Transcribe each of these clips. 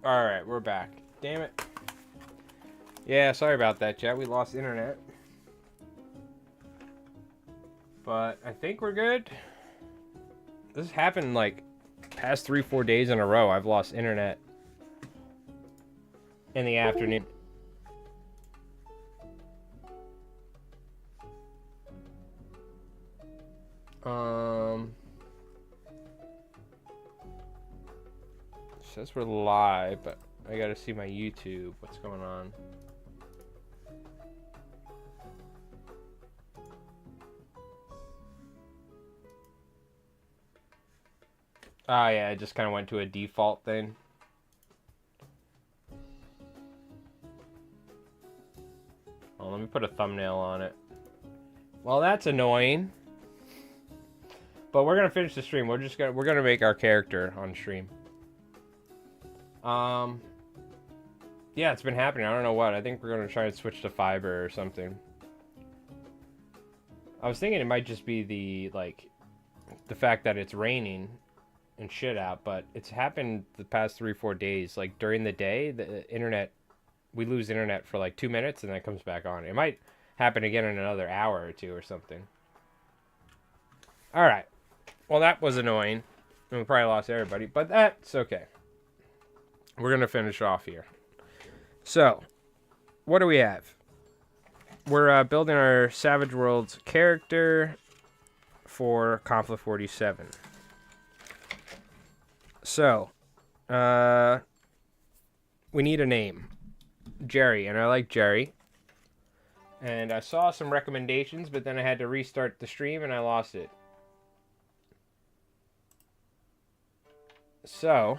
Alright, we're back. Damn it. Yeah, sorry about that, chat. We lost internet. But I think we're good. This has happened like past 3-4 days in a row. I've lost internet in the afternoon. Says we're live, but I gotta see my YouTube. What's going on? Oh yeah, it just kind of went to a default thing. Oh, let me put a thumbnail on it. Well, that's annoying. But we're gonna finish the stream. We're gonna make our character on stream. Yeah, it's been happening. I don't know what. I think we're gonna try and switch to fiber or something. I was thinking it might just be the fact that it's raining and shit out, but it's happened the past 3-4 days. Like during the day, the internet, we lose internet for like 2 minutes and then it comes back on. It might happen again in another hour or two or something. All right. Well, that was annoying. And we probably lost everybody, but that's okay. We're going to finish off here. So, what do we have? We're building our Savage Worlds character for Konflikt 47. So, we need a name. Jerry, and I like Jerry. And I saw some recommendations, but then I had to restart the stream and I lost it. So,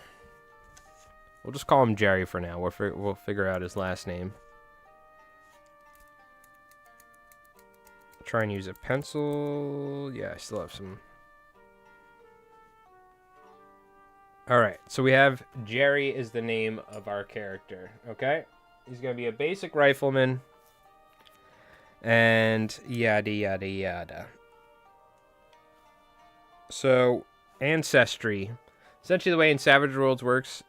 we'll just call him Jerry for now. We'll figure out his last name. Try and use a pencil. Yeah, I still have some. Alright, so we have Jerry is the name of our character, okay? He's going to be a basic rifleman. And yada yada yada. So, ancestry. Essentially the way in Savage Worlds works,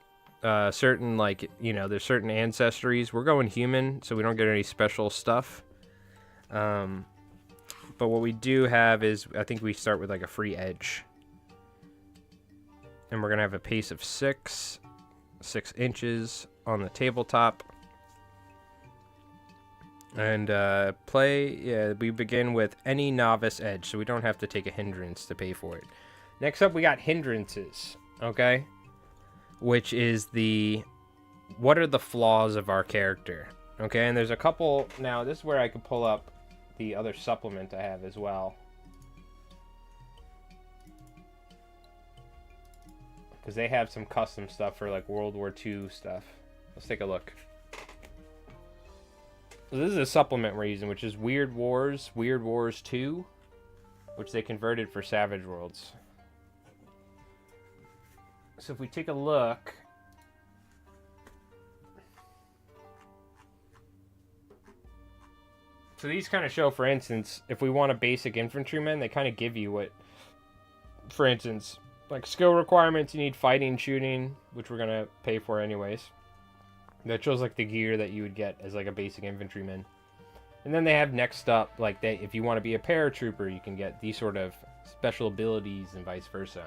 certain, like, you know, there's certain ancestries. We're going human, so we don't get any special stuff. But what we do have is, I think we start with, like, a free edge. And we're going to have a pace of 6 inches on the tabletop. And we begin with any novice edge, so we don't have to take a hindrance to pay for it. Next up, we got hindrances, okay? Which is what are the flaws of our character, okay? And there's a couple. Now, this is where I could pull up the other supplement I have as well. Because they have some custom stuff for, like, World War II stuff. Let's take a look. So this is a supplement we're using, which is Weird Wars 2, which they converted for Savage Worlds. So if we take a look, so these kind of show, for instance, if we want a basic infantryman, they kind of give you what, for instance, like skill requirements, you need fighting, shooting, which we're going to pay for anyways. That shows like the gear that you would get as like a basic infantryman. And then they have next up, like if you want to be a paratrooper, you can get these sort of special abilities and vice versa.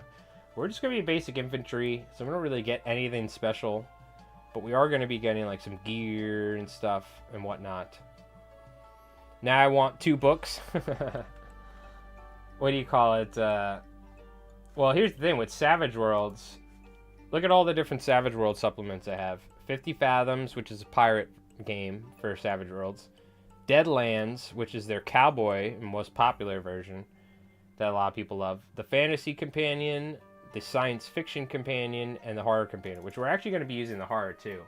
We're just going to be basic infantry, so we don't really get anything special. But we are going to be getting like some gear and stuff and whatnot. Now I want 2 books. What do you call it? Well, here's the thing with Savage Worlds. Look at all the different Savage World supplements I have. 50 Fathoms, which is a pirate game for Savage Worlds. Deadlands, which is their cowboy and most popular version that a lot of people love. The Fantasy Companion, the Science Fiction Companion, and the Horror Companion, which we're actually going to be using the horror too.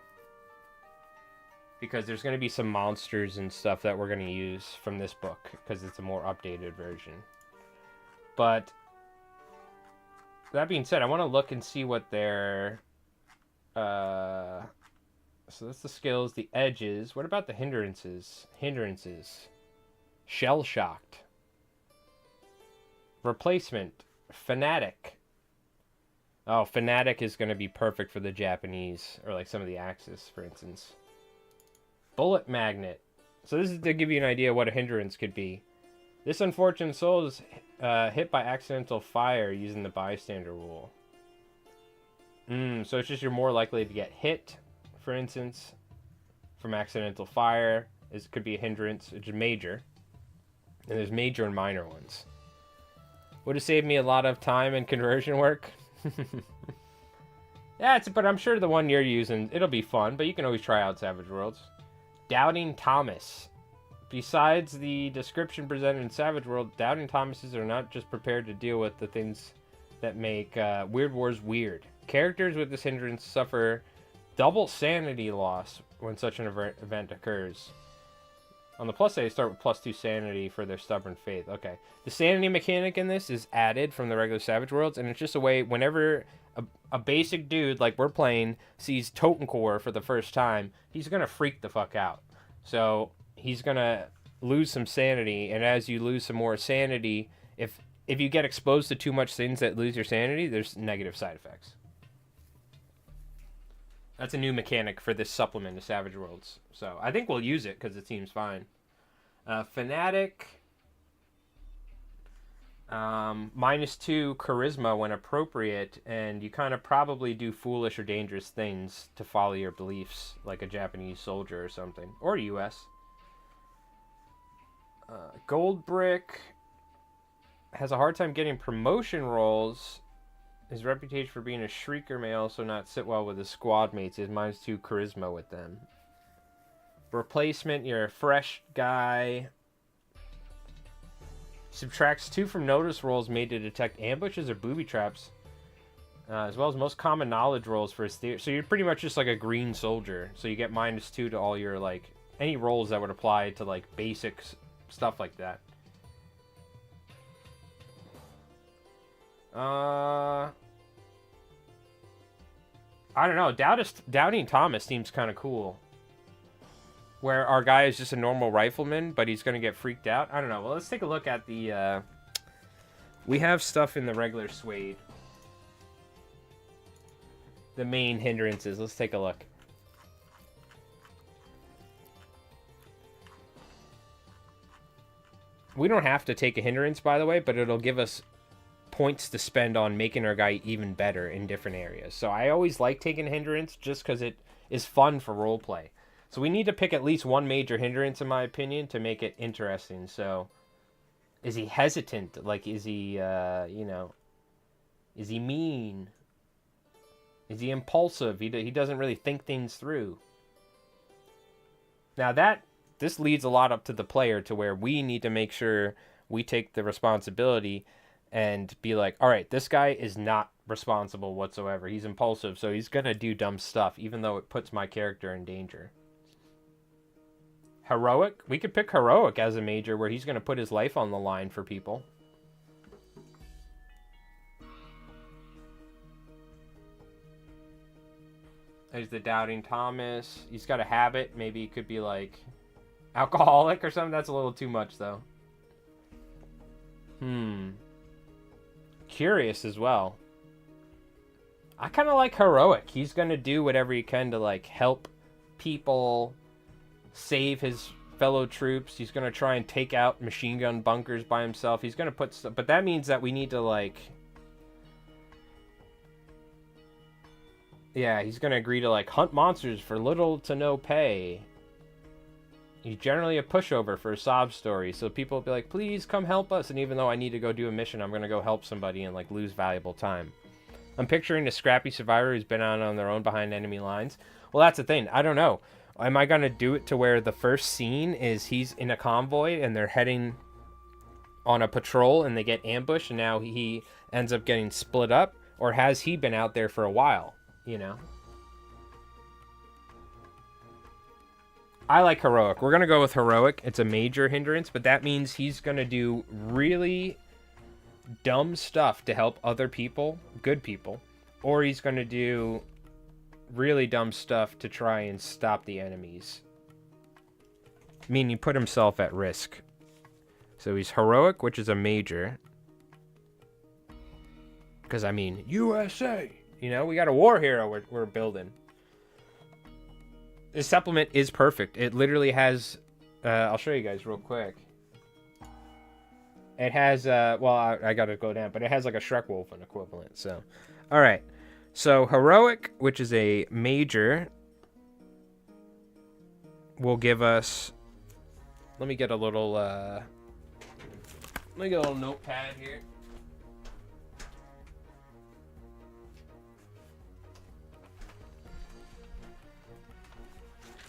Because there's going to be some monsters and stuff that we're going to use from this book, because it's a more updated version. But that being said, I want to look and see what their... So that's the skills, the edges. What about the hindrances? Shell-shocked. Replacement. Fanatic. Oh, Fanatic is going to be perfect for the Japanese, or like some of the Axis, for instance. Bullet Magnet. So this is to give you an idea what a hindrance could be. This unfortunate soul is hit by accidental fire using the bystander rule. So it's just you're more likely to get hit, for instance, from accidental fire. It could be a hindrance, which is major. And there's major and minor ones. Would have saved me a lot of time and conversion work. Yeah, but I'm sure the one you're using, it'll be fun, but you can always try out Savage Worlds. Doubting Thomas. Besides the description presented in Savage World, Doubting Thomases are not just prepared to deal with the things that make Weird Wars weird. Characters with this hindrance suffer double sanity loss when such an event occurs. On the plus side, they start with +2 sanity for their stubborn faith. Okay. The sanity mechanic in this is added from the regular Savage Worlds, and it's just a way whenever a basic dude like we're playing sees Totem Core for the first time, he's going to freak the fuck out. So he's going to lose some sanity, and as you lose some more sanity, if you get exposed to too much things that lose your sanity, there's negative side effects. That's a new mechanic for this supplement to Savage Worlds. So I think we'll use it because it seems fine. Fanatic. -2 charisma when appropriate, and you kind of probably do foolish or dangerous things to follow your beliefs, like a Japanese soldier or something. Or US. Gold Brick has a hard time getting promotion roles. His reputation for being a shrieker may also not sit well with his squad mates. He has -2 charisma with them. Replacement, you're a fresh guy. Subtracts 2 from notice rolls made to detect ambushes or booby traps, as well as most common knowledge rolls for his theory. So you're pretty much just like a green soldier. So you get -2 to all your, like, any rolls that would apply to, like, basics, stuff like that. I don't know. Doubting Thomas seems kind of cool. Where our guy is just a normal rifleman, but he's going to get freaked out. I don't know. Well, let's take a look at the... we have stuff in the regular Suede. The main hindrances. Let's take a look. We don't have to take a hindrance, by the way, but it'll give us points to spend on making our guy even better in different areas. So I always like taking hindrance just because it is fun for roleplay. So we need to pick at least one major hindrance, in my opinion, to make it interesting. So is he hesitant? Like, is he, is he mean? Is he impulsive? He doesn't really think things through. Now this leads a lot up to the player to where we need to make sure we take the responsibility and be like, all right, this guy is not responsible whatsoever. He's impulsive, so he's going to do dumb stuff, even though it puts my character in danger. Heroic? We could pick Heroic as a major where he's going to put his life on the line for people. There's the Doubting Thomas. He's got a habit. Maybe he could be like alcoholic or something. That's a little too much, though. Curious as well. I kind of like Heroic. He's going to do whatever he can to, like, help people, save his fellow troops. He's going to try and take out machine gun bunkers by himself. He's going to put stuff, but that means that we need to, like, yeah, he's going to agree to, like, hunt monsters for little to no pay. He's generally a pushover for a sob story, so people will be like, please come help us, and even though I need to go do a mission, I'm going to go help somebody and, like, lose valuable time. I'm picturing a scrappy survivor who's been out on their own behind enemy lines. Well, that's the thing. I don't know. Am I going to do it to where the first scene is he's in a convoy and they're heading on a patrol and they get ambushed and now he ends up getting split up? Or has he been out there for a while, you know? I like Heroic. We're going to go with Heroic. It's a major hindrance, but that means he's going to do really dumb stuff to help other people, good people, or he's going to do really dumb stuff to try and stop the enemies. Meaning put himself at risk. So he's Heroic, which is a major. Because, I mean, USA. You know, we got a war hero we're building. This supplement is perfect. It literally has... I'll show you guys real quick. It has... well, I got to go down. But it has like a Shrek-Wolfen equivalent. So, all right. So, Heroic, which is a major, will give us... Let me get a little... let me get a little notepad here.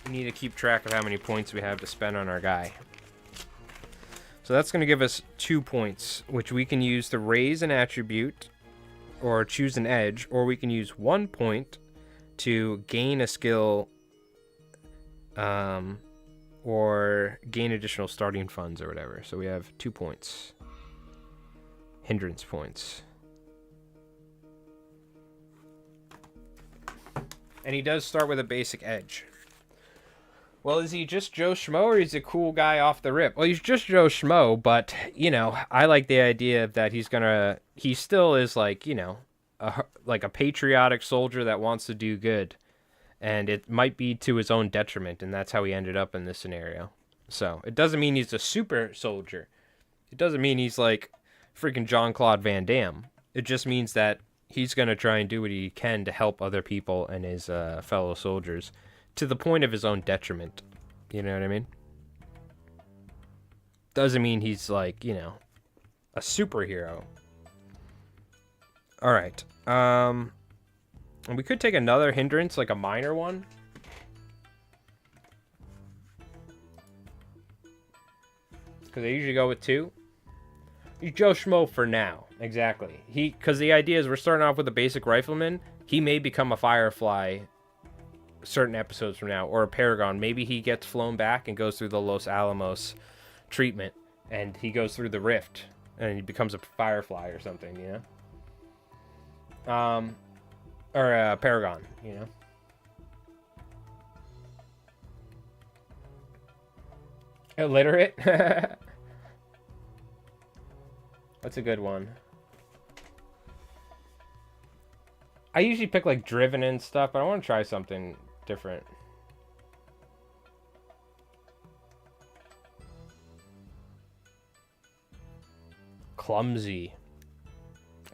We need to keep track of how many points we have to spend on our guy. So that's going to give us 2 points, which we can use to raise an attribute or choose an edge, or we can use 1 point to gain a skill or gain additional starting funds or whatever. So we have 2 points. Hindrance points. And he does start with a basic edge. Well, is he just Joe Schmo, or is he a cool guy off the rip? Well, he's just Joe Schmo, but, you know, I like the idea that he still is like, you know, like a patriotic soldier that wants to do good. And it might be to his own detriment, and that's how he ended up in this scenario. So, it doesn't mean he's a super soldier. It doesn't mean he's like freaking Jean-Claude Van Damme. It just means that he's going to try and do what he can to help other people and his fellow soldiers. To the point of his own detriment. You know what I mean? Doesn't mean he's like, you know, a superhero. Alright. And we could take another hindrance, like a minor one. Because I usually go with 2. He's Joe Schmo for now. Exactly. Because the idea is we're starting off with a basic rifleman. He may become a Firefly certain episodes from now, or a Paragon. Maybe he gets flown back and goes through the Los Alamos treatment, and he goes through the rift and he becomes a Firefly or something, you know, or a Paragon, you know. Illiterate. That's a good one. I usually pick like driven and stuff, but I want to try something different. Clumsy.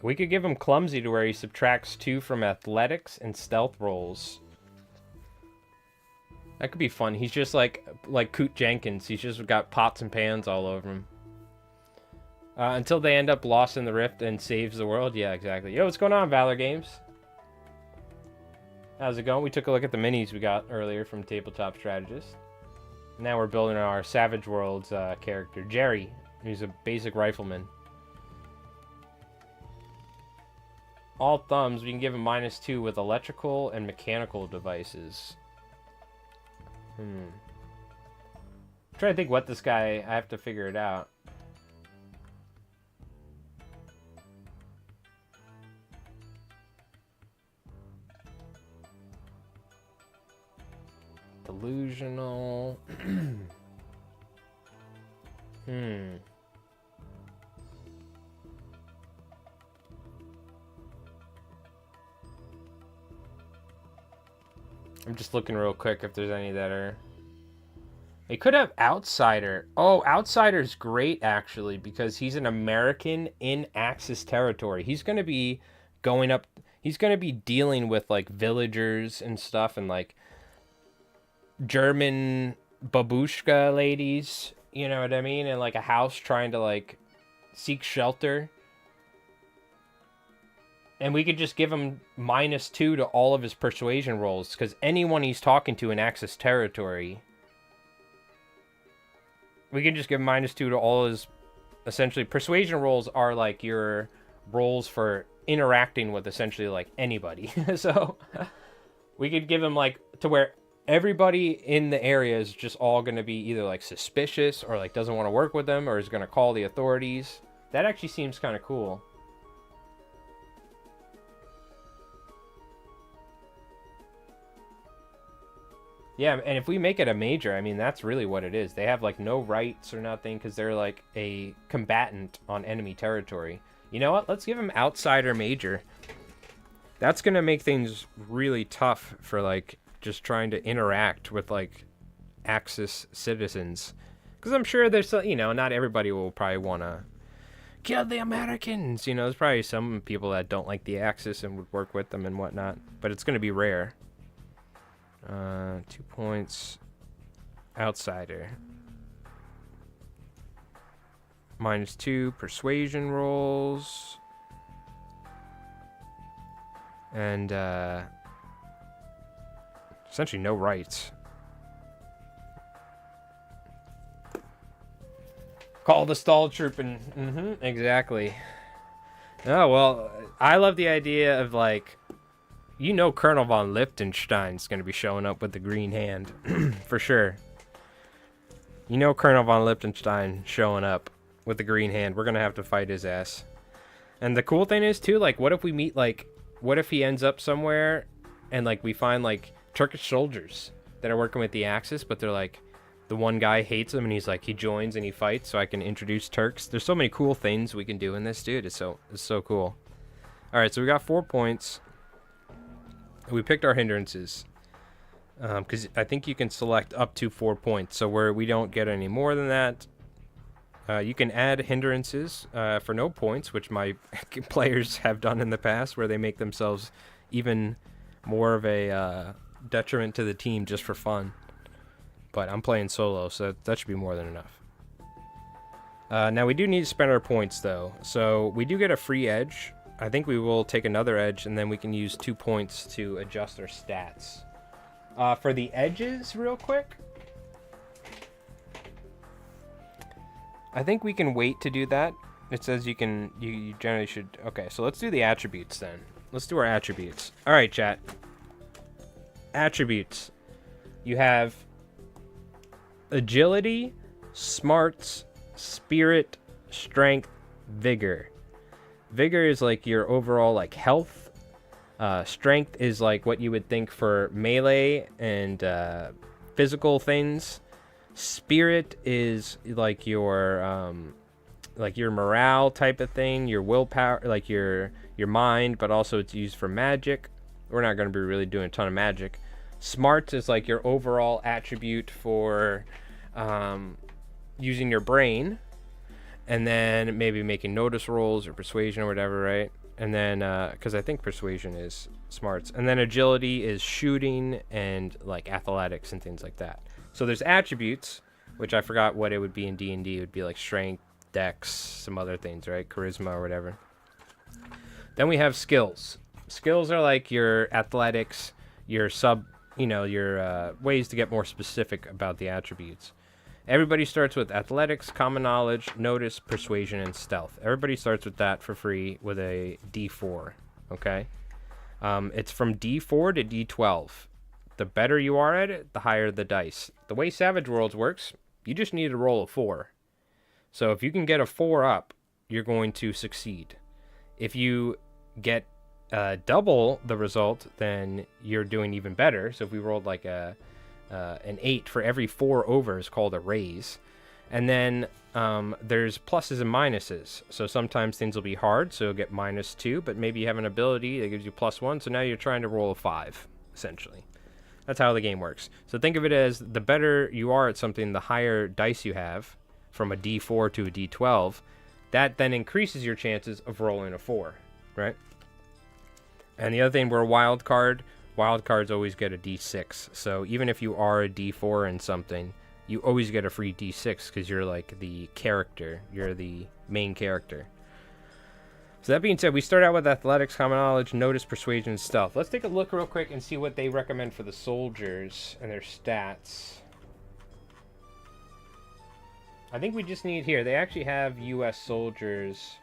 We could give him clumsy to where he subtracts 2 from athletics and stealth rolls. That could be fun. He's just like Coot Jenkins. He's just got pots and pans all over him. Until they end up lost in the rift and saves the world. Yeah, exactly. Yo, what's going on, Valor Games? How's it going? We took a look at the minis we got earlier from Tabletop Strategist. Now we're building our Savage Worlds character, Jerry, who's a basic rifleman. All thumbs, we can give him -2 with electrical and mechanical devices. I'm trying to think what this guy... I have to figure it out. Delusional. I'm just looking real quick if there's any that are... They could have Outsider. Oh, Outsider's great, actually, because he's an American in Axis territory. He's going to be going up... He's going to be dealing with, like, villagers and stuff, and, like, German babushka ladies, you know what I mean? And, like, a house trying to, like, seek shelter. And we could just give him -2 to all of his persuasion rolls, because anyone he's talking to in Axis territory, we can just give him -2 to all his, essentially, persuasion rolls are like your rolls for interacting with essentially like anybody. So we could give him like to where everybody in the area is just all going to be either like suspicious or like doesn't want to work with them or is going to call the authorities. That actually seems kind of cool. Yeah, and if we make it a major, I mean, that's really what it is. They have, like, no rights or nothing because they're, like, a combatant on enemy territory. You know what? Let's give him Outsider Major. That's going to make things really tough for, like, just trying to interact with, like, Axis citizens. Because I'm sure there's, you know, not everybody will probably want to kill the Americans. You know, there's probably some people that don't like the Axis and would work with them and whatnot. But it's going to be rare. 2 points. Outsider. -2 persuasion rolls. And, essentially no rights. Call the stall troop and... exactly. Oh, well, I love the idea of, like... You know Colonel von Liechtenstein's going to be showing up with the green hand. For sure. You know Colonel von Liechtenstein showing up with the green hand. We're going to have to fight his ass. And the cool thing is, too, like, what if we meet, like... What if he ends up somewhere and, like, we find, like, Turkish soldiers that are working with the Axis, but they're, like... The one guy hates him, and he's like, he joins and he fights, so I can introduce Turks. There's so many cool things we can do in this, dude. It's so cool. All right, so we got 4 points. We picked our hindrances. Because I think you can select up to 4 points, so we don't get any more than that. You can add hindrances for no points, which my players have done in the past, where they make themselves even more of a detriment to the team just for fun. But I'm playing solo, so that should be more than enough. Now, we do need to spend our points, though. So we do get a free edge. I think we will take another edge, and then we can use 2 points to adjust our stats. For the edges, real quick, I think we can wait to do that. It says you generally should... Okay, so let's do the attributes, then. Let's do our attributes. All right, chat. Attributes. You have... Agility, smarts, spirit, strength, vigor. Vigor is like your overall like health. Strength is like what you would think for melee and physical things. Spirit is like your morale type of thing, your willpower, like your mind, but also it's used for magic. We're not going to be really doing a ton of magic. Smarts is like your overall attribute for using your brain, and then maybe making notice rolls or persuasion or whatever, right? And then because I think persuasion is smarts, and then agility is shooting and like athletics and things like that. So there's attributes, which I forgot what it would be in D&D. It would be like strength, dex, some other things, right? Charisma or whatever. Then we have skills. Skills are like your athletics, your your ways to get more specific about the attributes. Everybody starts with athletics, common knowledge, notice, persuasion, and stealth. Everybody starts with that for free with a D4, okay? It's from D4 to D12. The better you are at it, the higher the dice. The way Savage Worlds works, you just need to roll a 4. So if you can get a 4 up, you're going to succeed. If you get double the result, then you're doing even better. So if we rolled like an 8 for every 4 over is called a raise. And then there's pluses and minuses. So sometimes things will be hard, so you'll get -2, but maybe you have an ability that gives you +1, so now you're trying to roll a 5, essentially. That's how the game works. So think of it as the better you are at something, the higher dice you have from a D4 to a D12. That then increases your chances of rolling a 4, right? And the other thing, we're a wild card. Wild cards always get a D6. So even if you are a D4 in something, you always get a free D6 because you're like the character. You're the main character. So that being said, we start out with athletics, common knowledge, notice, persuasion, and stealth. Let's take a look real quick and see what they recommend for the soldiers and their stats. I think we just need here. They actually have U.S. soldiers.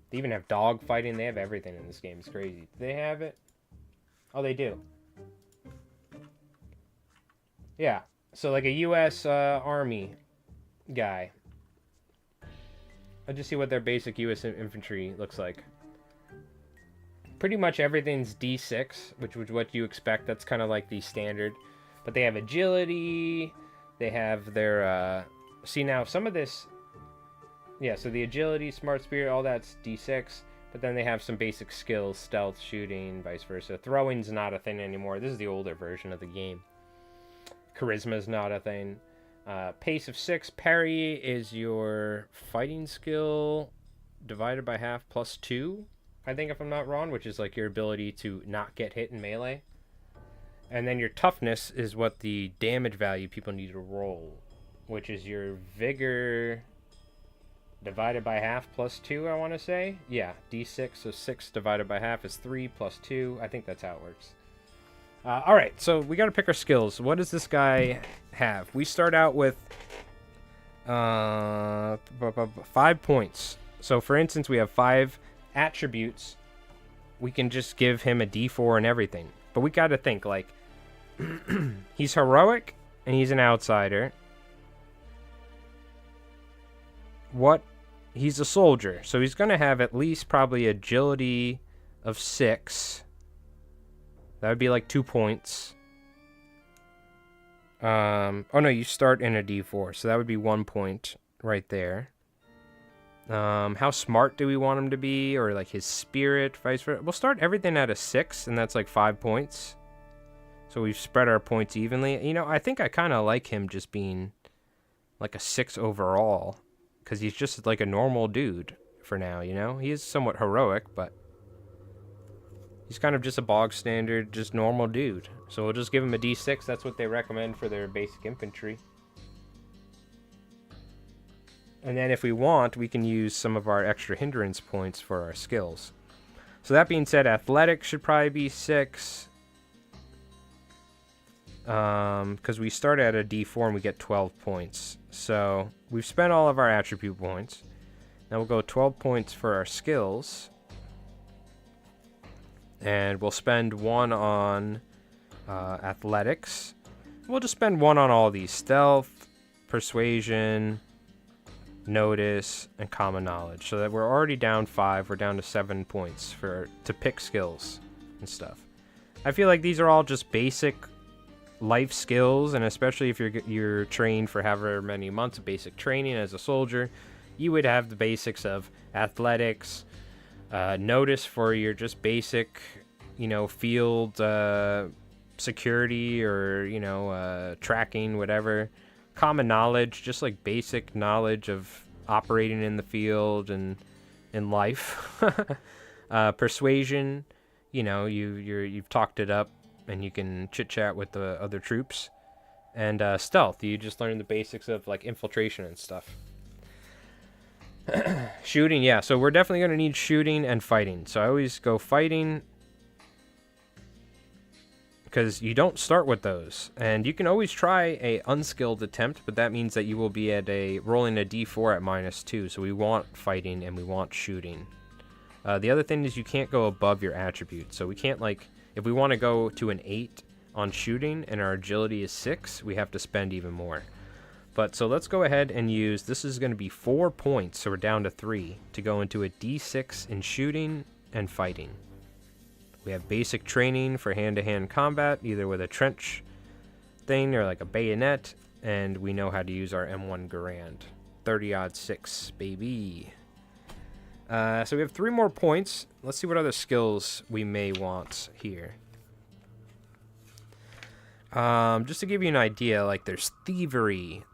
They even have dog fighting. They have everything in this game. It's crazy. Do they have it? Oh, they do. Yeah. So like a U.S. Army guy. I'll just see what their basic U.S. infantry looks like. Pretty much everything's D6, which was what you expect. That's kind of like the standard. But they have agility. They have their... see, now, some of this... Yeah, so the agility, smart spirit, all that's D6. But then they have some basic skills, stealth, shooting, vice versa. Throwing's not a thing anymore. This is the older version of the game. Charisma's not a thing. Pace of 6. Parry is your fighting skill divided by half plus 2, I think, if I'm not wrong, which is like your ability to not get hit in melee. And then your toughness is what the damage value people need to roll, which is your vigor divided by half plus 2, I want to say. Yeah, d6, so 6 divided by half is 3 plus 2. I think that's how it works. All right, so we got to pick our skills. What does this guy have? We start out with 5 points. So, for instance, we have 5 attributes. We can just give him a d4 and everything. But we got to think, like, he's heroic and he's an outsider. He's a soldier, so he's going to have at least probably agility of 6. That would be like 2 points. Oh no, you start in a d4, so that would be 1 point right there. How smart do we want him to be, or like his spirit, vice versa? We'll start everything at a 6, and that's like 5 points. So we've spread our points evenly. You know, I think I kind of like him just being like a 6 overall, because he's just like a normal dude for now, you know? He is somewhat heroic, but he's kind of just a bog standard, just normal dude. So we'll just give him a d6. That's what they recommend for their basic infantry. And then if we want, we can use some of our extra hindrance points for our skills. So that being said, athletics should probably be 6. Because we start at a d4 and we get 12 points. So we've spent all of our attribute points. Now we'll go 12 points for our skills. And we'll spend 1 on athletics. We'll just spend 1 on all these: stealth, persuasion, notice, and common knowledge. So that we're already down 5. We're down to 7 points to pick skills and stuff. I feel like these are all just basic life skills, and especially if you're trained for however many months of basic training as a soldier, you would have the basics of athletics, notice for your just basic, you know, field security, or, you know, tracking, whatever. Common knowledge, just like basic knowledge of operating in the field and in life. Persuasion, you know, you've talked it up and you can chit chat with the other troops. And stealth, you just learn the basics of like infiltration and stuff. Shooting, yeah, so we're definitely going to need shooting and fighting. So I always go fighting, because you don't start with those. And you can always try a unskilled attempt, but that means that you will be at rolling a d4 at -2. So we want fighting and we want shooting. The other thing is you can't go above your attribute. So we can't, like, if we want to go to an 8 on shooting and our agility is 6, we have to spend even more. But so let's go ahead and use, this is going to be 4 points, so we're down to 3, to go into a d6 in shooting and fighting. We have basic training for hand-to-hand combat, either with a trench thing or like a bayonet, and we know how to use our M1 Garand. 30-6, baby. So we have 3 more points. Let's see what other skills we may want here. Just to give you an idea, like there's thievery,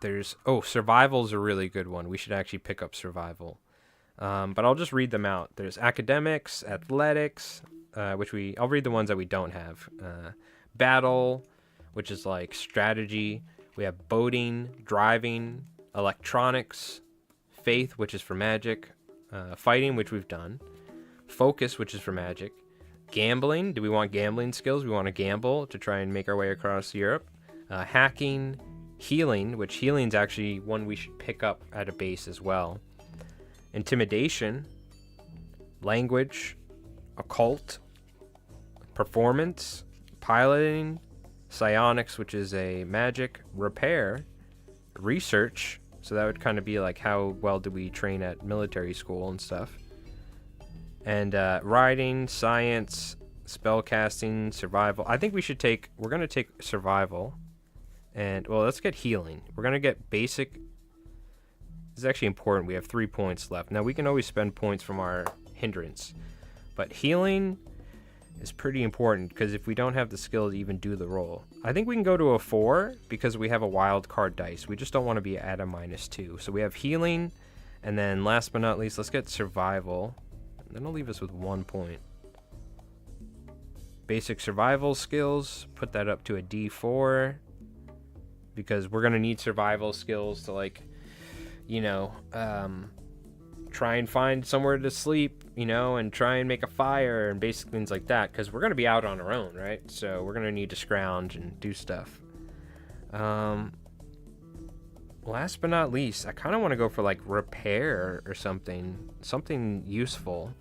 survival's a really good one. We should actually pick up survival. But I'll just read them out. There's academics, athletics, I'll read the ones that we don't have. Battle, which is like strategy. We have boating, driving, electronics, faith, which is for magic, fighting, which we've done, focus, which is for magic, gambling. Do we want gambling skills? We want to gamble to try and make our way across Europe. Hacking, healing, which healing's actually one we should pick up at a base as well. Intimidation, language, occult, performance, piloting, psionics, which is a magic, repair, research. So that would kind of be like how well do we train at military school and stuff. And writing, science, spellcasting, survival. I think we're going to take survival. And, well, let's get healing. We're going to get basic. This is actually important. We have 3 points left. Now, we can always spend points from our hindrance. But healing is pretty important, because if we don't have the skill to even do the roll. I think we can go to a 4 because we have a wild card dice. We just don't want to be at a -2. So we have healing, and then last but not least, let's get survival. And then it'll leave us with 1 point. Basic survival skills, put that up to a D4, because we're going to need survival skills to, like, you know, try and find somewhere to sleep, you know, and try and make a fire and basic things like that, because we're going to be out on our own, right? So we're going to need to scrounge and do stuff. Last but not least, I kind of want to go for, like, repair or something useful.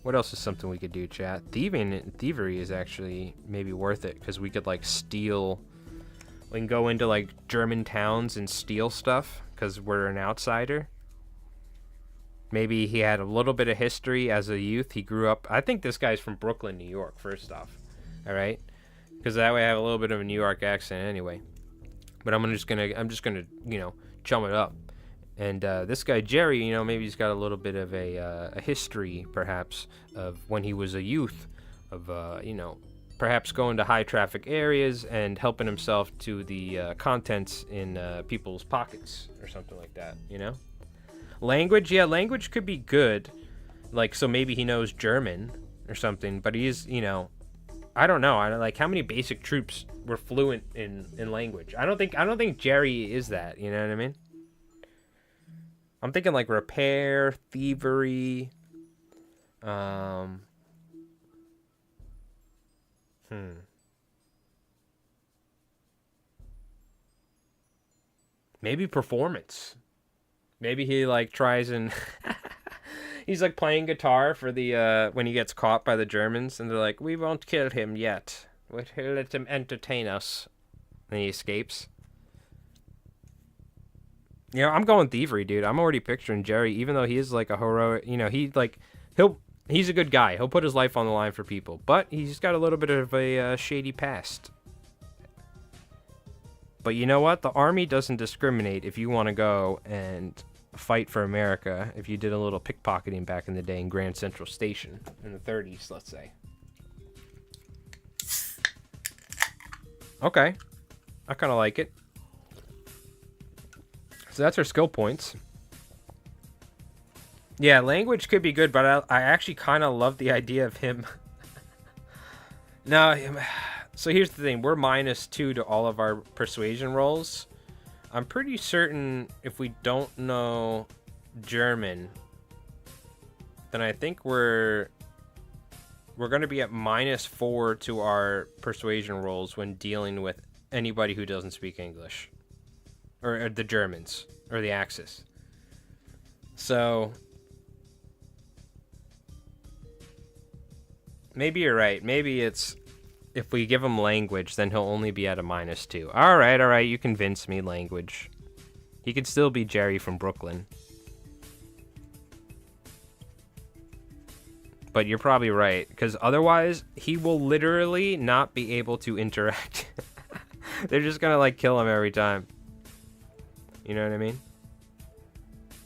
What else is something we could do, chat? Thievery is actually maybe worth it, because we could, like, steal. We can go into, like, German towns and steal stuff, because we're an outsider. Maybe he had a little bit of history as a youth. He grew up. I think this guy's from Brooklyn, New York, first off. All right? Because that way I have a little bit of a New York accent anyway. But I'm just gonna, you know, chum it up. And this guy, Jerry, you know, maybe he's got a little bit of a history, perhaps, of when he was a youth, of, you know, perhaps going to high traffic areas and helping himself to the contents in people's pockets or something like that, you know? Language, yeah, language could be good. Like, so maybe he knows German or something, but he's, you know, I don't know. Like, how many basic troops were fluent in language? I don't think Jerry is that, you know what I mean? I'm thinking like repair, thievery. Maybe performance. Maybe he like tries and he's like playing guitar for the when he gets caught by the Germans, and they're like, "We won't kill him yet. We'll let him entertain us." And he escapes. You know, I'm going thievery, dude. I'm already picturing Jerry, even though he is like a heroic, you know, he's a good guy. He'll put his life on the line for people, but he's got a little bit of a shady past. But you know what? The army doesn't discriminate if you want to go and fight for America. If you did a little pickpocketing back in the day in Grand Central Station in the 30s, let's say. Okay. I kind of like it. So that's our skill points. Yeah, language could be good, but I actually kind of love the idea of him. No, so here's the thing. We're -2 to all of our persuasion rolls. I'm pretty certain if we don't know German, then I think we're going to be at -4 to our persuasion rolls when dealing with anybody who doesn't speak English. Or the Germans, or the Axis. So, maybe you're right. Maybe it's, if we give him language, then he'll only be at a -2. Alright, you convinced me, language. He could still be Jerry from Brooklyn. But you're probably right, because otherwise, he will literally not be able to interact. They're just gonna, like, kill him every time. You know what I mean?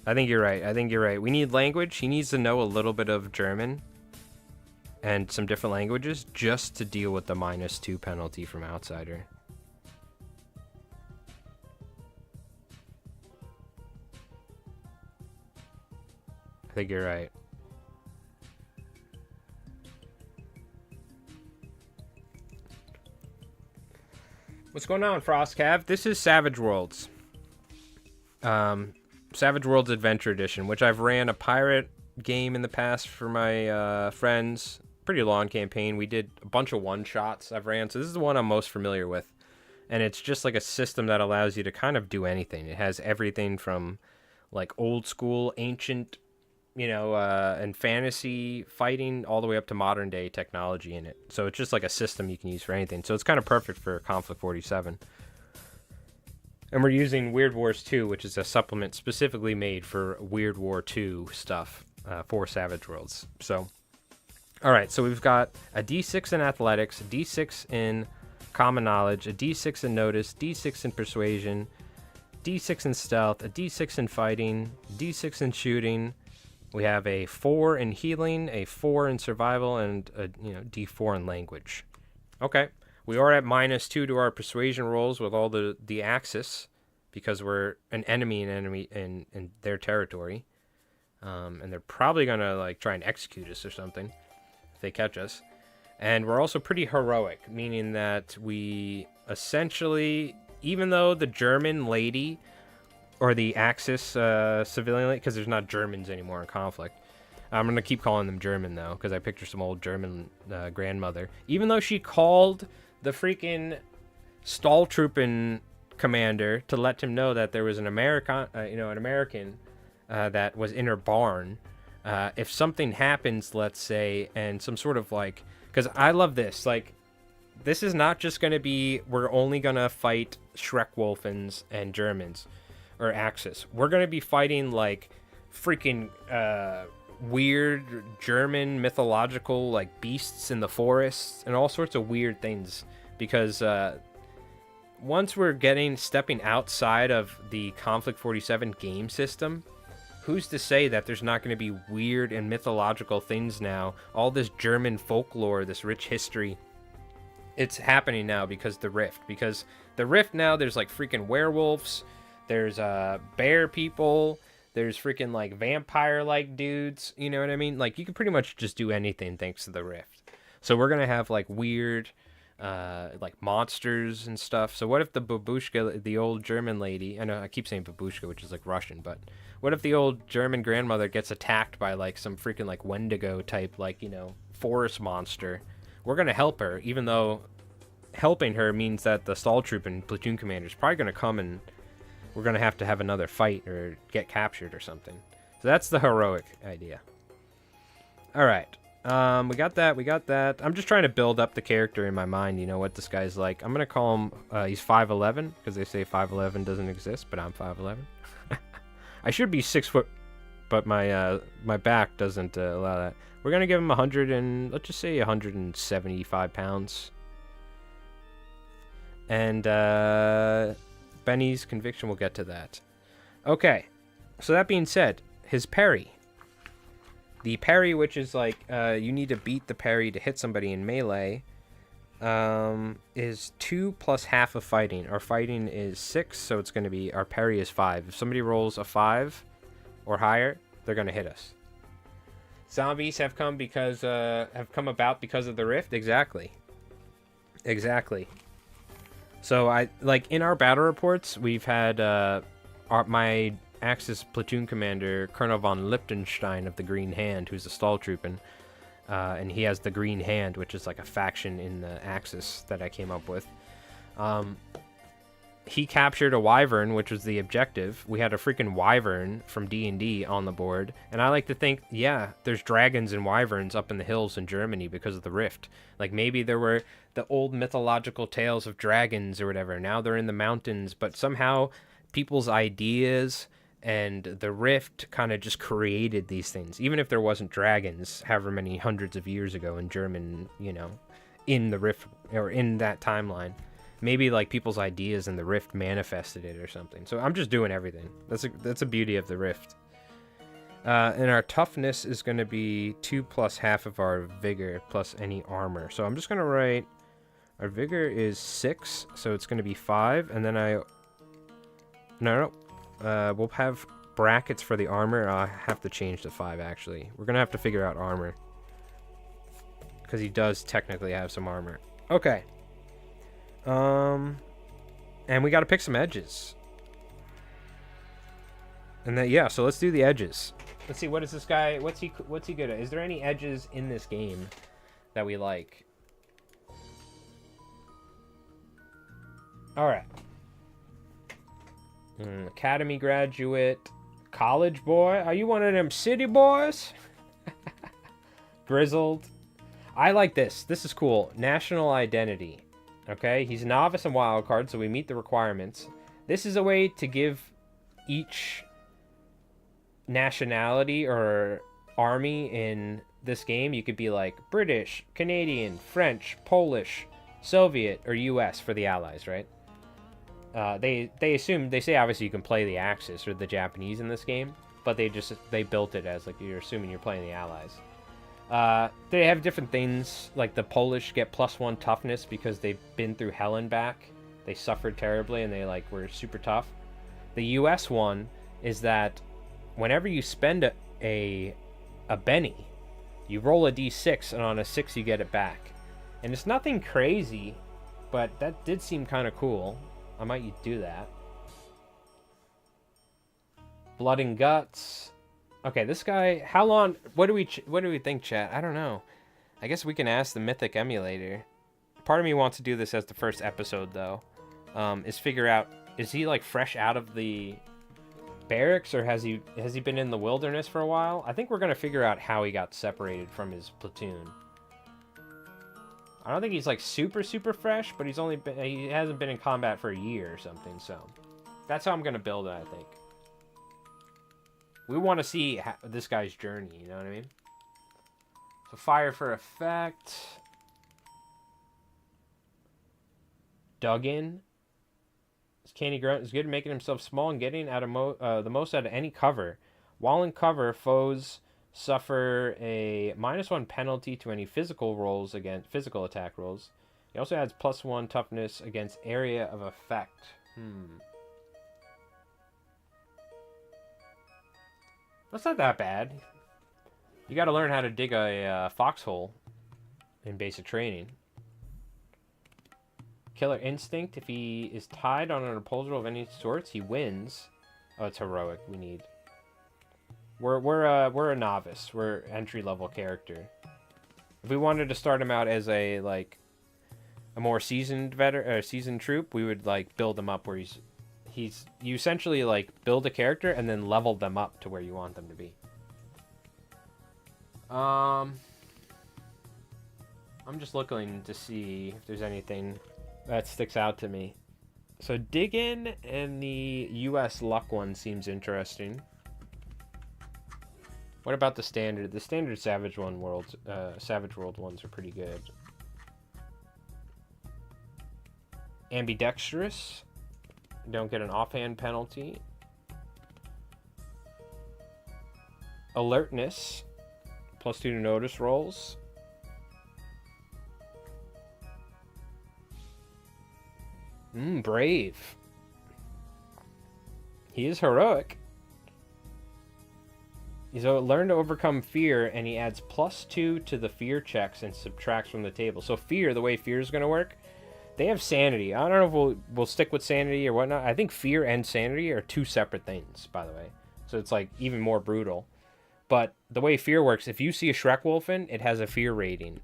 I think you're right. We need language. He needs to know a little bit of German and some different languages just to deal with the -2 penalty from outsider. I think you're right. What's going on, Frostcav? This is Savage Worlds. Savage Worlds Adventure Edition, which I've ran a pirate game in the past for my friends. Pretty long campaign. We did a bunch of one-shots I've ran, so this is the one I'm most familiar with. And it's just like a system that allows you to kind of do anything. It has everything from like old school, ancient, you know, and fantasy fighting all the way up to modern day technology in it. So it's just like a system you can use for anything. So it's kind of perfect for Konflikt 47. And we're using Weird Wars 2, which is a supplement specifically made for Weird War 2 stuff for Savage Worlds. So, all right, so we've got a D6 in athletics, a D6 in common knowledge, a D6 in notice, D6 in persuasion, D6 in stealth, a D6 in fighting, D6 in shooting. We have a 4 in healing, a 4 in survival, and a D4 in language. Okay, we are at -2 to our persuasion rolls with all the axis, because we're an enemy in their territory, and they're probably gonna like try and execute us or something if they catch us. And we're also pretty heroic, meaning that we essentially, even though the German lady, or the Axis civilian lady, because there's not Germans anymore in Conflict. I'm going to keep calling them German, though, because I picture some old German grandmother. Even though she called the freaking Stalltroopen commander to let him know that there was an American that was in her barn. If something happens, let's say, and some sort of like... Because I love this. Like, this is not just going to be, we're only going to fight Schreckwolfens and Germans, or Axis. We're going to be fighting, like, freaking weird German mythological, like, beasts in the forests, and all sorts of weird things. Because once we're stepping outside of the Konflikt 47 game system, who's to say that there's not going to be weird and mythological things now? All this German folklore, this rich history. It's happening now because the Rift. Because the Rift now, there's like freaking werewolves. There's bear people. There's freaking like vampire-like dudes. You know what I mean? Like, you can pretty much just do anything thanks to the Rift. So we're going to have like weird like monsters and stuff. So what if the babushka, the old German lady, I know I keep saying babushka, which is like Russian, but what if the old German grandmother gets attacked by like some freaking like Wendigo type, like, forest monster? We're going to help her, even though helping her means that the Stalltroopen platoon commander is probably going to come and we're going to have another fight or get captured or something. So that's the heroic idea. All right. We got that. I'm just trying to build up the character in my mind, what this guy's like. I'm going to call him, he's 5'11", because they say 5'11" doesn't exist, but I'm 5'11". I should be 6 foot, but my back doesn't allow that. We're going to give him 175 pounds. And Benny's conviction, we'll get to that. Okay, so that being said, his parry. The parry, which is like, you need to beat the parry to hit somebody in melee, is 2 plus half of fighting. Our fighting is 6, so it's going to be, our parry is 5. If somebody rolls a 5 or higher, they're going to hit us. Zombies have come about because of the Rift? Exactly. So in our battle reports, we've had my Axis platoon commander, Colonel von Liechtenstein of the Green Hand, who's a Stalltroopen, and he has the Green Hand, which is like a faction in the Axis that I came up with. He captured a wyvern, which was the objective. We had a freaking wyvern from D&D on the board, and I like to think, yeah, there's dragons and wyverns up in the hills in Germany because of the Rift. Like, maybe there were the old mythological tales of dragons or whatever. Now they're in the mountains, but somehow people's ideas and the Rift kind of just created these things. Even if there wasn't dragons however many hundreds of years ago in German, in the Rift, or in that timeline. Maybe like people's ideas in the Rift manifested it or something. So I'm just doing everything. That's a beauty of the Rift. And our toughness is going to be 2 plus half of our vigor plus any armor. So I'm just going to write, our vigor is 6, so it's going to be 5. And then we'll have brackets for the armor. I have to change to 5, actually. We're going to have to figure out armor, because he does technically have some armor. Okay. And we got to pick some edges. And then, yeah, so let's do the edges. Let's see, what is this guy, what's he good at? Is there any edges in this game that we like? All right. Academy graduate, college boy. Are you one of them city boys? Grizzled. I like this. This is cool. National identity. Okay, he's a novice and wildcard, so we meet the requirements. This is a way to give each nationality or army in this game. You could be like British, Canadian, French, Polish, Soviet or U.S. for the Allies, right? They say obviously you can play the Axis or the Japanese in this game, but they built it as like you're assuming you're playing the Allies. They have different things, like the Polish get +1 toughness because they've been through hell and back. They suffered terribly and they like were super tough. The U.S. one is that whenever you spend a Benny, you roll a d6 and on a 6 you get it back. And it's nothing crazy, but that did seem kind of cool. I might do that. Blood and Guts. Okay, this guy, how long, what do we think, chat? I don't know. I guess we can ask the Mythic emulator. Part of me wants to do this as the first episode, though. Is figure out, is he like fresh out of the barracks, or has he been in the wilderness for a while? I think we're gonna figure out how he got separated from his platoon. I don't think he's like super fresh, but he hasn't been in combat for a year or something, so that's how I'm gonna build it, I think. We want to see this guy's journey, you know what I mean? So fire for effect. Dug in. This candy grunt is good at making himself small and getting out of the most out of any cover. While in cover, foes suffer a -1 penalty to any physical attack rolls. He also adds +1 toughness against area of effect. That's not that bad. You got to learn how to dig a foxhole in basic training. Killer Instinct. If he is tied on an opposal of any sorts, he wins. Oh, it's heroic. We need. We're a novice. We're entry-level character. If we wanted to start him out as a more seasoned seasoned troop, we would like build him up where you essentially like build a character and then level them up to where you want them to be. I'm just looking to see if there's anything that sticks out to me. So dig in, and the U.S. luck one seems interesting. What about the standard? The standard Savage World ones are pretty good. Ambidextrous. Don't get an offhand penalty. Alertness. +2 to notice rolls. Brave. He is heroic. He's learned to overcome fear, and he adds +2 to the fear checks and subtracts from the table. So fear, the way fear is going to work, they have sanity. I don't know if we'll stick with sanity or whatnot. I think fear and sanity are two separate things, by the way. So it's like even more brutal. But the way fear works, if you see a Shrekwolfen, it has a fear rating.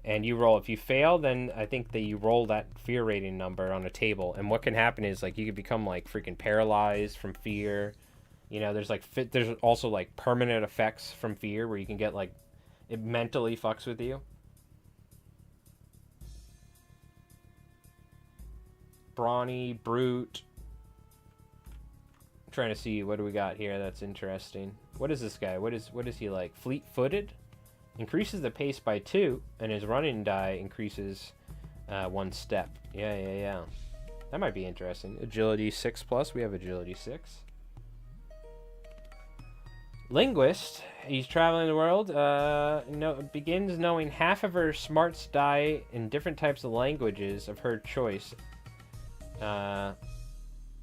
And you roll. If you fail, then I think that you roll that fear rating number on a table. And what can happen is like you could become like freaking paralyzed from fear. You know, there's also like permanent effects from fear where you can get like it mentally fucks with you. Brawny, brute. I'm trying to see what do we got here that's interesting. What is this guy? What is he like? Fleet-footed? Increases the pace by 2, and his running die increases 1 step. Yeah. That might be interesting. Agility 6+. We have agility 6. Linguist. He's traveling the world. Begins knowing half of her smarts die in different types of languages of her choice.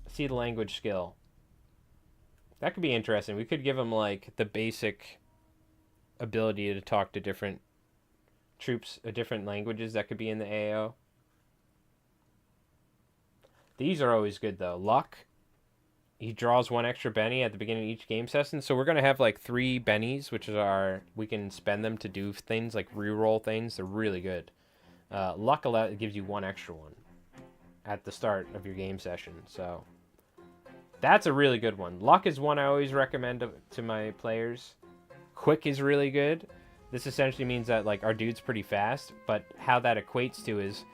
See the language skill. That could be interesting. We could give him like the basic ability to talk to different troops, different languages that could be in the AO. These are always good though. Luck. He draws 1 extra Benny at the beginning of each game session. So we're going to have like 3 Bennies, which is we can spend them to do things like reroll things. They're really good. Luck gives you 1 extra one at the start of your game session. So that's a really good one. Luck is one I always recommend to my players. Quick is really good. This essentially means that like our dude's pretty fast, but how that equates to is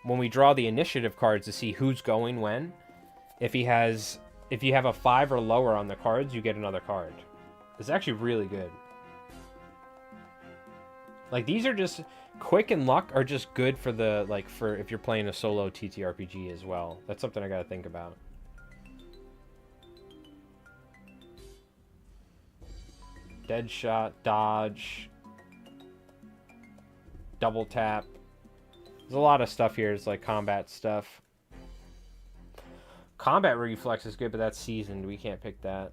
when we draw the initiative cards to see who's going when, if you have a 5 or lower on the cards, you get another card. It's actually really good. Like, these are just... Quick and luck are just good for the, like, for if you're playing a solo TTRPG as well. That's something I gotta think about. Dead shot, dodge, double tap. There's a lot of stuff here. It's like combat stuff. Combat reflex is good, but that's seasoned. We can't pick that.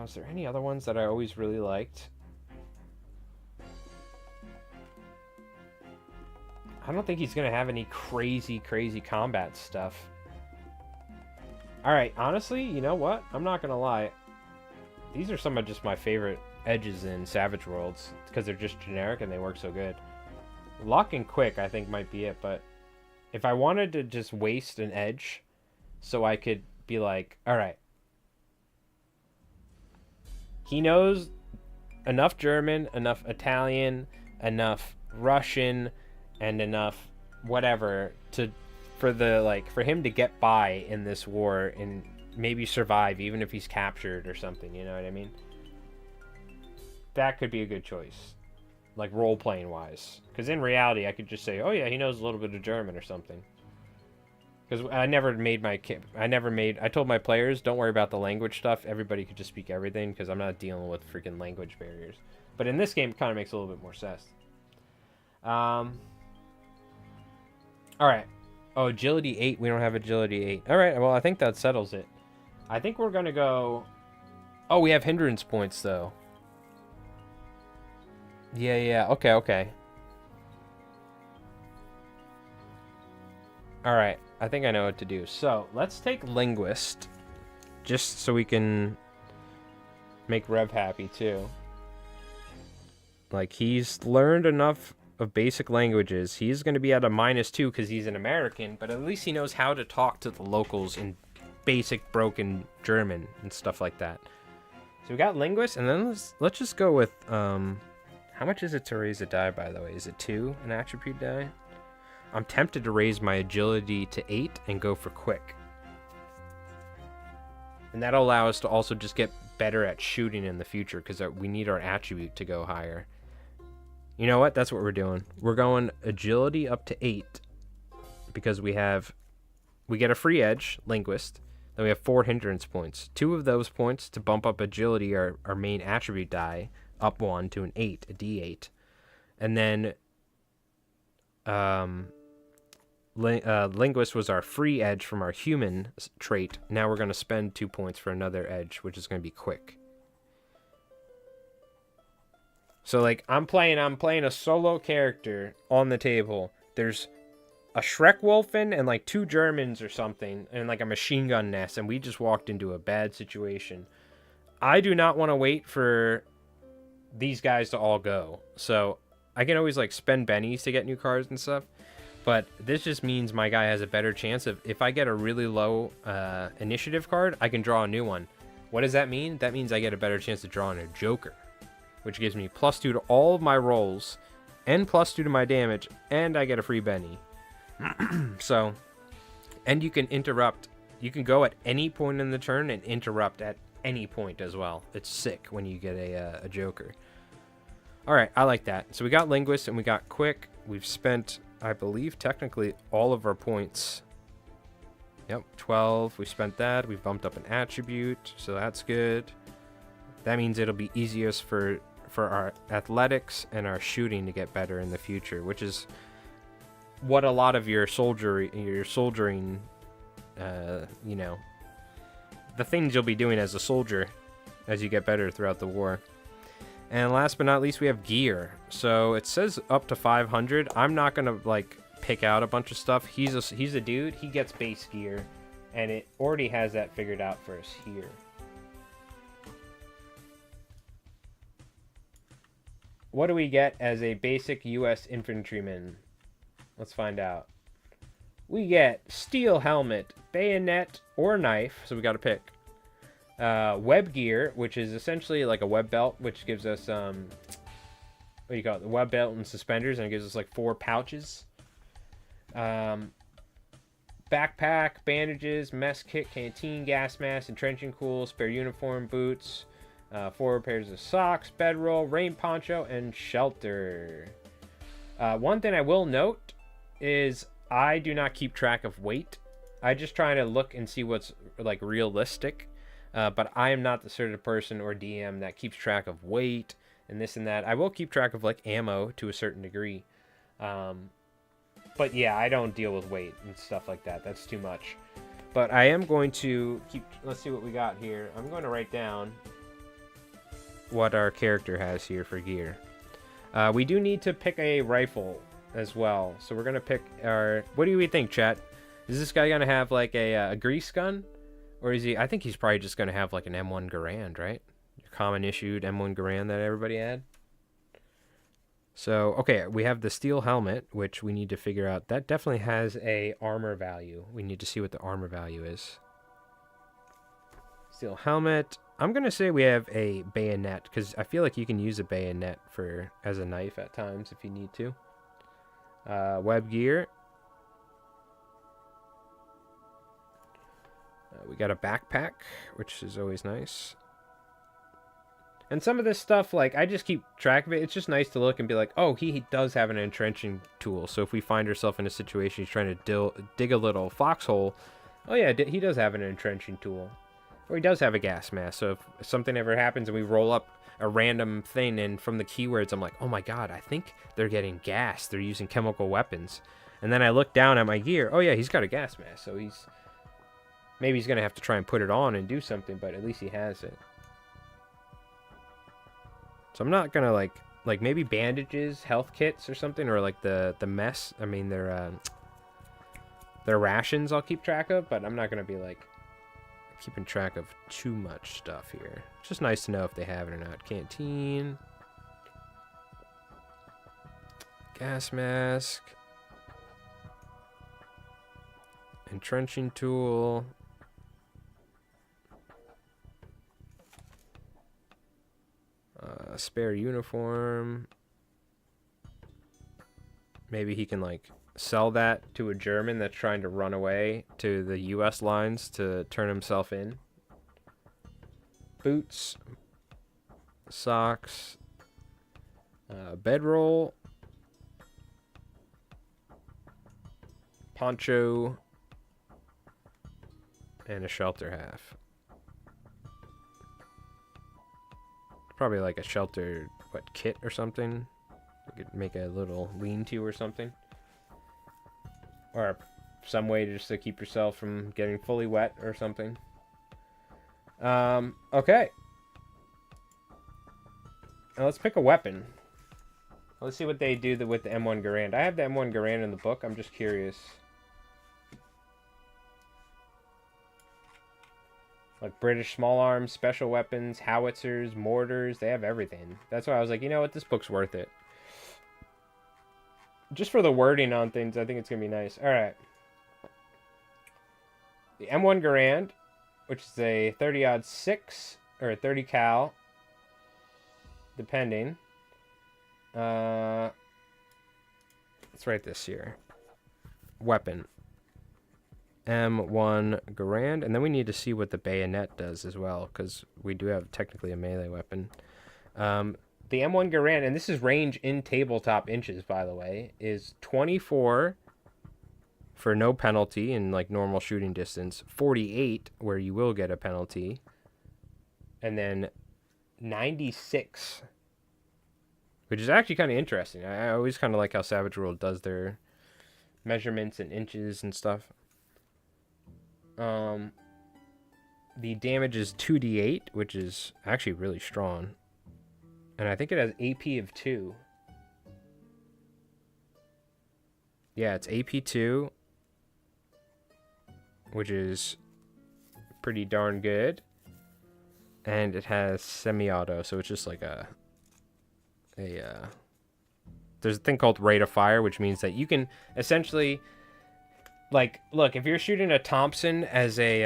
Is there any other ones that I always really liked? I don't think he's going to have any crazy combat stuff. Alright, honestly, you know what? I'm not going to lie. These are some of just my favorite edges in Savage Worlds, because they're just generic and they work so good. Luck and quick, I think, might be it, but if I wanted to just waste an edge so I could be like, alright, he knows enough German, enough Italian, enough Russian, and enough whatever for him to get by in this war and maybe survive even if he's captured or something, you know what I mean? That could be a good choice, like role-playing wise, because in reality I could just say, oh yeah, he knows a little bit of German or something, because I told my players, don't worry about the language stuff, everybody could just speak everything, because I'm not dealing with freaking language barriers. But in this game it kind of makes a little bit more sense. Alright. Oh, agility 8. We don't have agility 8. Alright, well, I think that settles it. I think we're going to go... Oh, we have hindrance points, though. Yeah. Okay. Alright, I think I know what to do. So, let's take Linguist. Just so we can make Rev happy, too. Like, he's learned enough of basic languages. He's going to be at a -2 because he's an American, but at least he knows how to talk to the locals in basic broken German and stuff like that. So we got Linguist, and then let's just go with, how much is it to raise a die, by the way? Is it 2, an attribute die? I'm tempted to raise my agility to 8 and go for quick. And that'll allow us to also just get better at shooting in the future, because we need our attribute to go higher. You know what? That's what we're doing. We're going agility up to 8 because we get a free edge, Linguist. Then we have 4 hindrance points. 2 of those points to bump up agility, our main attribute die, up 1 to an 8, a D8. And then Linguist was our free edge from our human trait. Now we're going to spend 2 points for another edge, which is going to be quick. So, like, I'm playing a solo character on the table. There's a Schreckwolfen and, like, 2 Germans or something, and, like, a machine gun nest, and we just walked into a bad situation. I do not want to wait for these guys to all go. So, I can always, like, spend bennies to get new cards and stuff, but this just means my guy has a better chance of, if I get a really low initiative card, I can draw a new one. What does that mean? That means I get a better chance of drawing a Joker, which gives me +2 to all of my rolls, and +2 to my damage, and I get a free Benny. So, and you can interrupt. You can go at any point in the turn and interrupt at any point as well. It's sick when you get a Joker. Alright, I like that. So we got Linguist and we got Quick. We've spent, I believe, technically all of our points. Yep, 12. We spent that. We bumped up an attribute, so that's good. That means it'll be easiest for our athletics and our shooting to get better in the future, which is what a lot of your soldiering, you know, the things you'll be doing as a soldier as you get better throughout the war. And last but not least, we have gear. So it says up to 500. I'm not gonna like pick out a bunch of stuff. He's a dude. He gets base gear, and it already has that figured out for us here. What do we get as a basic U.S. infantryman? Let's find out. We get steel helmet, bayonet, or knife, so we got to pick. Web gear, which is essentially like a web belt, which gives us, what do you call it? The web belt and suspenders, and it gives us like 4 pouches. Backpack, bandages, mess kit, canteen, gas mask, entrenching cool, spare uniform, boots. 4 pairs of socks, bedroll, rain poncho, and shelter. One thing I will note is I do not keep track of weight. I just try to look and see what's like realistic. But I am not the sort of person or DM that keeps track of weight and this and that. I will keep track of like ammo to a certain degree. But yeah, I don't deal with weight and stuff like that. That's too much. But I am going to keep... Let's see what we got here. I'm going to write down what our character has here for gear. We do need to pick a rifle as well. So we're going to pick our... What do we think, chat? Is this guy going to have like a grease gun? Or is he... I think he's probably just going to have like an M1 Garand, right? Your common issued M1 Garand that everybody had. So, okay, we have the steel helmet, which we need to figure out. That definitely has a armor value. We need to see what the armor value is. Steel helmet. I'm going to say we have a bayonet, because I feel like you can use a bayonet as a knife at times if you need to. Web gear. We got a backpack, which is always nice. And some of this stuff, like, I just keep track of it. It's just nice to look and be like, oh, he does have an entrenching tool. So if we find ourselves in a situation he's trying to dig a little foxhole, oh yeah, he does have an entrenching tool. Or he does have a gas mask. So if something ever happens and we roll up a random thing and from the keywords, I'm like, oh my god, I think they're getting gas. They're using chemical weapons. And then I look down at my gear. Oh yeah, he's got a gas mask. So maybe he's going to have to try and put it on and do something, but at least he has it. So I'm not gonna like maybe bandages, health kits or something, or like the mess. I mean their rations I'll keep track of, but I'm not gonna be like keeping track of too much stuff here. It's just nice to know if they have it or not. Canteen, gas mask, entrenching tool. Spare uniform. Maybe he can like sell that to a German that's trying to run away to the US lines to turn himself in. Boots, socks, bedroll, poncho, and a shelter half. Probably like a shelter, kit or something. You could make a little lean-to or something. Or some way just to keep yourself from getting fully wet or something. Okay. Now let's pick a weapon. Let's see what they do with the M1 Garand. I have the M1 Garand in the book. I'm just curious. Like British small arms, special weapons, howitzers, mortars. They have everything. That's why I was like, you know what? This book's worth it. Just for the wording on things, I think it's going to be nice. All right. The M1 Garand, which is a 30-06 or a 30 cal, depending. Let's write this here. Weapon. M1 Garand, and then we need to see what the bayonet does as well, because we do have technically a melee weapon. The M1 Garand, and this is range in tabletop inches, by the way, is 24 for no penalty in like normal shooting distance, 48 where you will get a penalty, and then 96, which is actually kind of interesting. I always kind of like how Savage World does their measurements in inches and stuff. The damage is 2d8, which is actually really strong. And I think it has AP of 2. Yeah, it's AP 2, which is pretty darn good. And it has semi-auto, so it's just like there's a thing called rate of fire, which means that you can essentially, like, look, if you're shooting a Thompson as a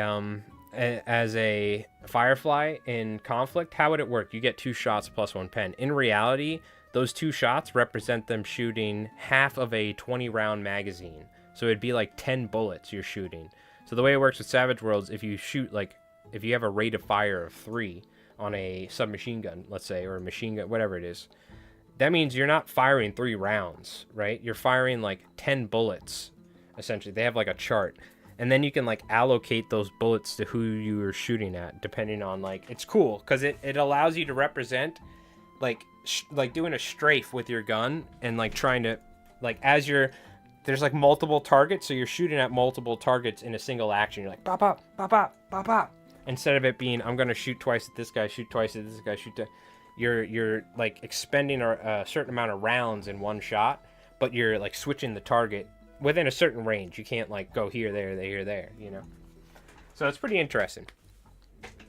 Firefly in Konflikt, how would it work? You get 2 shots plus 1 pen. In reality, those 2 shots represent them shooting half of a 20-round magazine. So it'd be like 10 bullets you're shooting. So the way it works with Savage Worlds, if you shoot, like, if you have a rate of fire of 3, on a submachine gun, let's say, or a machine gun, whatever it is, that means you're not firing 3 rounds, right? You're firing like 10 bullets, essentially. They have like a chart. And then you can like allocate those bullets to who you are shooting at, depending on like, it's cool because it allows you to represent like doing a strafe with your gun and like trying to like there's like multiple targets, so you're shooting at multiple targets in a single action. You're like pop pop pop pop pop pop, instead of it being I'm gonna shoot twice at this guy, shoot twice at this guy, you're like expending a certain amount of rounds in one shot, but you're like switching the target within a certain range. You can't like go here, there, you know. So it's pretty interesting.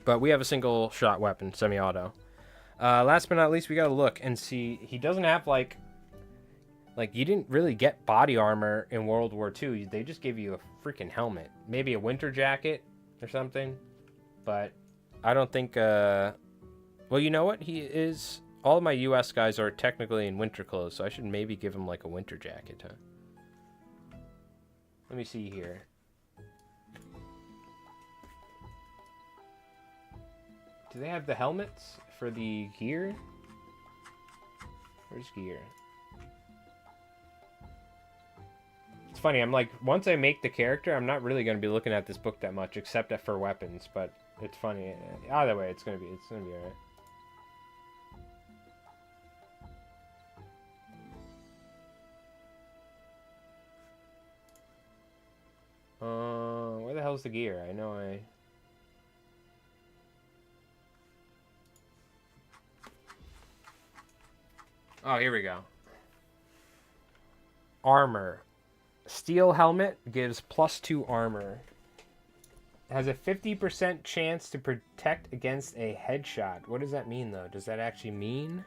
But we have a single shot weapon, semi-auto. Last but not least, we gotta look and see. He doesn't have like you didn't really get body armor in World War II. They just gave you a freaking helmet, maybe a winter jacket or something. But I don't think. Well, you know what? All of my U.S. guys are technically in winter clothes, so I should maybe give him like a winter jacket, huh? Let me see here. Do they have the helmets for the gear? Where's gear? It's funny, I'm like, once I make the character, I'm not really going to be looking at this book that much, except for weapons, but it's funny. Either way, it's going to be alright. Where the hell's the gear? I know Oh, here we go. Armor. Steel helmet gives +2 armor. Has a 50% chance to protect against a headshot. What does that mean, though? Does that actually mean?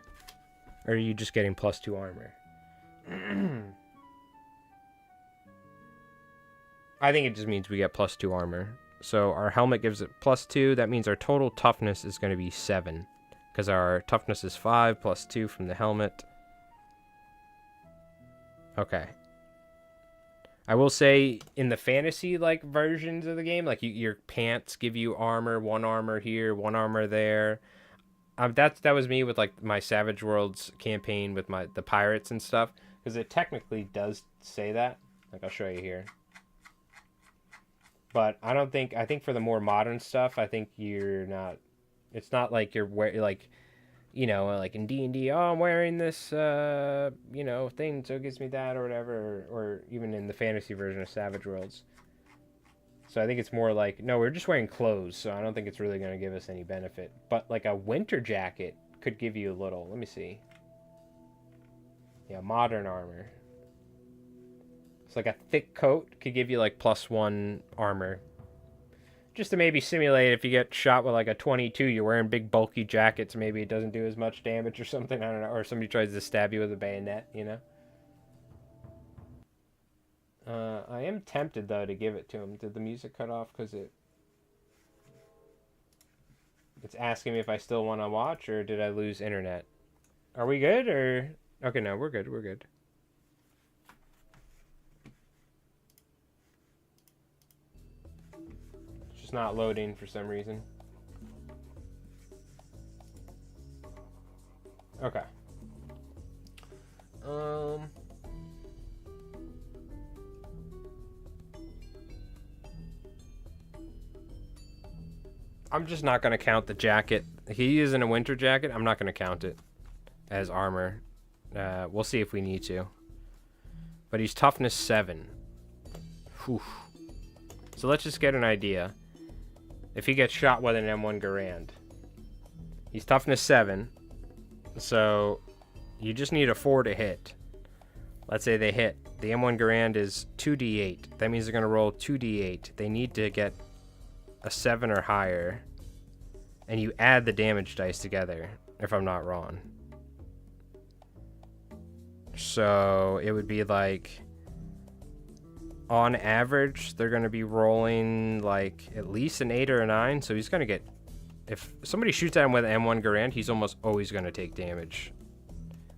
Or are you just getting +2 armor? I think it just means we get +2 armor. So our helmet gives it +2. That means our total toughness is going to be 7. Because our toughness is 5 +2 from the helmet. Okay. I will say in the fantasy like versions of the game, like your pants give you armor, 1 armor here, 1 armor there. That was me with like my Savage Worlds campaign with the pirates and stuff, because it technically does say that. Like I'll show you here. But I think for the more modern stuff, I think it's not like you're like, you know, like in D&D, oh, I'm wearing this, you know, thing, so it gives me that or whatever, or even in the fantasy version of Savage Worlds. So I think it's more like, no, we're just wearing clothes, so I don't think it's really going to give us any benefit. But like a winter jacket could give you a little. Let me see. Yeah, modern armor. It's like a thick coat could give you like +1 armor. Just to maybe simulate if you get shot with like a 22, you're wearing big bulky jackets, maybe it doesn't do as much damage or something, I don't know. Or somebody tries to stab you with a bayonet, you know? I am tempted, though, to give it to him. Did the music cut off because it's asking me if I still want to watch, or did I lose internet? Are we good, or... Okay, no, we're good, we're good. Not loading for some reason. Okay. I'm just not going to count the jacket. He is in a winter jacket. I'm not going to count it as armor. We'll see if we need to. But he's toughness 7. Whew. So let's just get an idea. If he gets shot with an M1 Garand, he's toughness 7, so you just need a 4 to hit. Let's say they hit. The M1 Garand is 2d8. That means they're going to roll 2d8. They need to get a 7 or higher, and you add the damage dice together, if I'm not wrong. So it would be like... On average, they're going to be rolling like at least an 8 or a 9. So he's going to get... If somebody shoots at him with an M1 Garand, he's almost always going to take damage.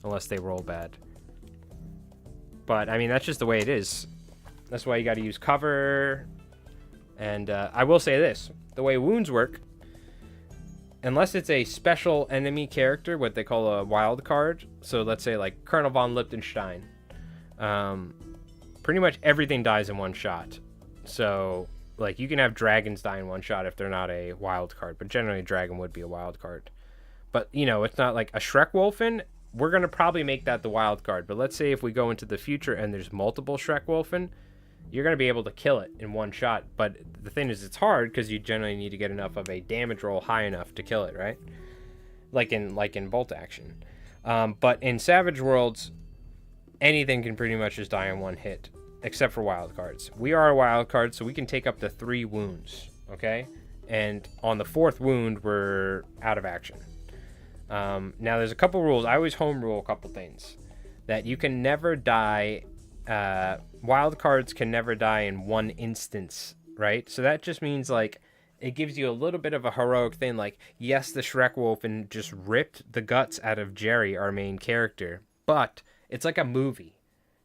Unless they roll bad. But, I mean, that's just the way it is. That's why you got to use cover. And I will say this. The way wounds work, unless it's a special enemy character, what they call a wild card. So let's say like Colonel von Liechtenstein. Pretty much everything dies in one shot. So like you can have dragons die in one shot if they're not a wild card, but generally a dragon would be a wild card. But you know, it's not like a Schreckwolfen. We're gonna probably make that the wild card. But let's say if we go into the future and there's multiple Schreckwolfen, you're going to be able to kill it in one shot. But the thing is, it's hard because you generally need to get enough of a damage roll high enough to kill it, right? Like in bolt action. But in Savage Worlds, anything can pretty much just die in one hit, except for wild cards. We are a wild card, so we can take up to 3 wounds, okay? And on the 4th wound, we're out of action. Now, there's a couple rules. I always home rule a couple things. That you can never die... wild cards can never die in one instance, right? So that just means like it gives you a little bit of a heroic thing. Like, yes, the Schreckwolfen just ripped the guts out of Jerry, our main character, but it's like a movie,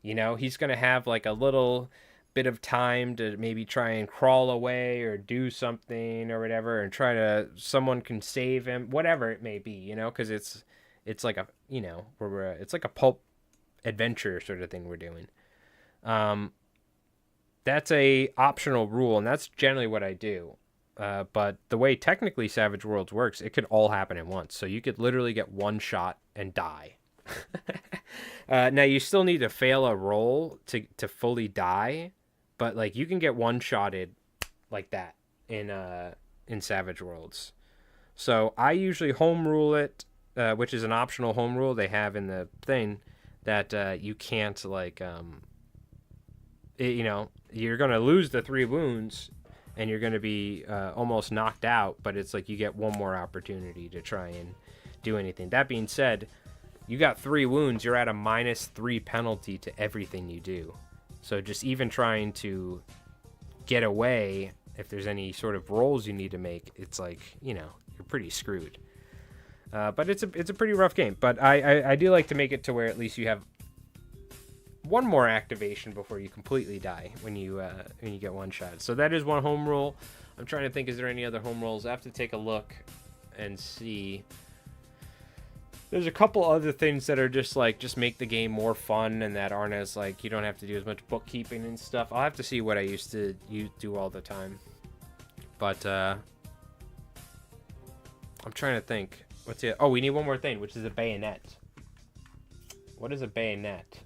you know. He's gonna have like a little bit of time to maybe try and crawl away or do something or whatever, and someone can save him, whatever it may be, you know, because it's like a, you know, it's like a pulp adventure sort of thing we're doing. That's a optional rule, and that's generally what I do. But the way technically Savage Worlds works, it could all happen at once. So you could literally get one shot and die. Now you still need to fail a roll to fully die, but like you can get one shotted like that in Savage Worlds. So I usually home rule it, which is an optional home rule they have in the thing that you can't like you know, you're going to lose the 3 wounds and you're going to be almost knocked out, but it's like you get one more opportunity to try and do anything. That being said, you got 3 wounds, you're at a -3 penalty to everything you do. So just even trying to get away, if there's any sort of rolls you need to make, it's like, you know, you're pretty screwed. But it's a pretty rough game. But I do like to make it to where at least you have one more activation before you completely die when you get one shot. So that is one home rule. I'm trying to think, is there any other home rules? I have to take a look and see. There's a couple other things that are just make the game more fun and that aren't as like, you don't have to do as much bookkeeping and stuff. I'll have to see what I used to do all the time. But I'm trying to think. What's it? Oh, we need one more thing, which is a bayonet. What is a bayonet?